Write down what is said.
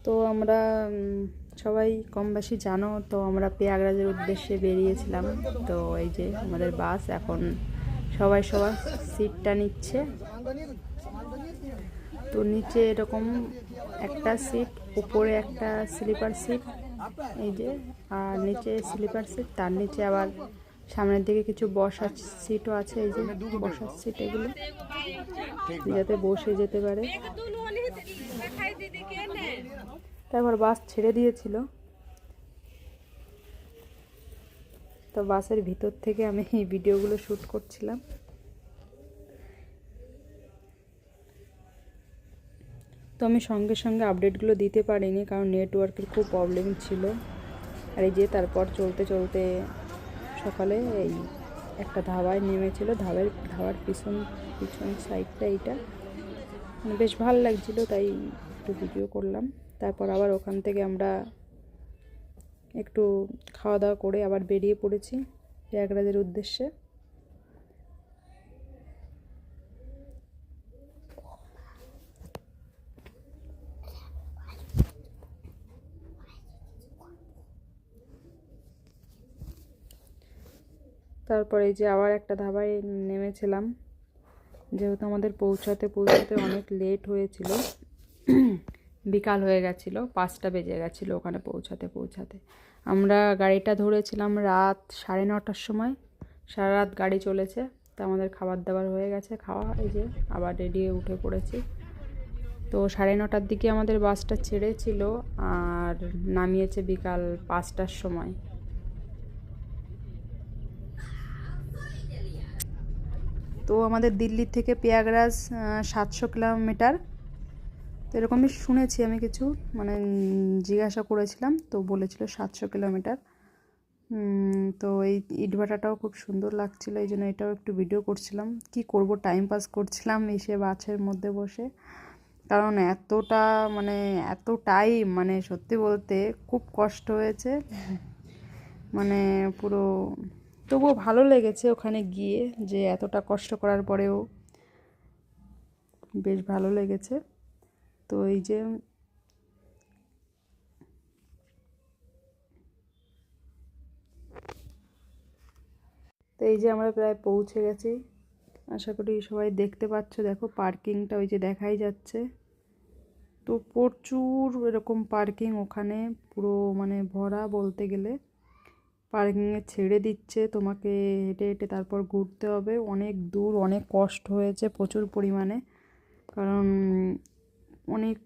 তো আমরা সবাই কম বেশি জানো, তো আমরা প্রয়াগরাজের উদ্দেশ্যে বেরিয়েছিলাম। তো এই যে আমাদের বাস এখন সবাই সবার সিটটা নিচ্ছে। তো নিচে এরকম একটা সিট, উপরে একটা স্লিপার সিট, এই যে, আর নিচে স্লিপার সিট, তার নিচে আবার সামনের দিকে কিছু বসার সিটও আছে। এই যে বসার সিট, এগুলো যাতে বসে যেতে পারে। তারপর বাস ছেড়ে দিয়েছিল, তো বাসের ভিতর থেকে আমি এই ভিডিওগুলো শ্যুট করছিলাম। তো আমি সঙ্গে সঙ্গে আপডেটগুলো দিতে পারিনি, কারণ নেটওয়ার্কের খুব প্রবলেম ছিল। আর এই যে তারপর চলতে চলতে সকালে এই একটা ধাবায় নেমেছিল, ধাবার পিছন সাইডটা এইটা বেশ ভালো লাগছিল, তাই একটু ভিডিও করলাম। তারপর আবার ওখান থেকে আমরা একটু খাওয়া দাওয়া করে আবার বেরিয়ে পড়েছি প্রয়াগরাজের উদ্দেশ্যে। তারপরে এই যে আবার একটা ধাবায় নেমেছিলাম, যেহেতু আমাদের পৌঁছাতে অনেক লেট হয়েছিল, বিকাল হয়ে গেছিলো, 5টা বেজে গেছিলো ওখানে পৌঁছাতে। আমরা গাড়িটা ধরেছিলাম রাত 9:30টার সময়, সারা রাত গাড়ি চলেছে। তো আমাদের খাবার দাবার হয়ে গেছে, খাওয়া, এই যে আবার রেডি হয়ে উঠে পড়েছি। তো 9:30টার দিকে আমাদের বাসটা ছেড়েছিল, আর নামিয়েছে বিকাল 5টার সময়। তো আমাদের দিল্লি থেকে প্রয়াগরাজ 700 কিলোমিটার। তো এরকমই শুনেছি আমি, কিছু মানে জিজ্ঞাসা করেছিলাম, তো বলেছিল 700 কিলোমিটার। তো এই ইটভাটাটাও খুব সুন্দর লাগছিল, এই জন্য এটাও একটু ভিডিও করছিলাম। কি করব, টাইম পাস করছিলাম এসে বাসের মধ্যে বসে, কারণ এতটাই মানে সত্যি বলতে খুব কষ্ট হয়েছে, মানে পুরো। তবুও ভালো লেগেছে ওখানে গিয়ে, যে এতটা কষ্ট করার পরেও বেশ ভালো লেগেছে। তো এই যে আমরা প্রায় পৌঁছে গেছি। আশা করি সবাই দেখতে পাচ্ছ, দেখো পার্কিংটা ওই যে দেখাই যাচ্ছে। তো প্রচুর এরকম পার্কিং ওখানে, পুরো মানে ভরা বলতে গেলে। পার্কিংয়ে ছেড়ে দিচ্ছে তোমাকে, হেঁটে হেঁটে তারপর ঘুরতে হবে অনেক দূর, অনেক কষ্ট হয়েছে প্রচুর পরিমাণে, কারণ অনেক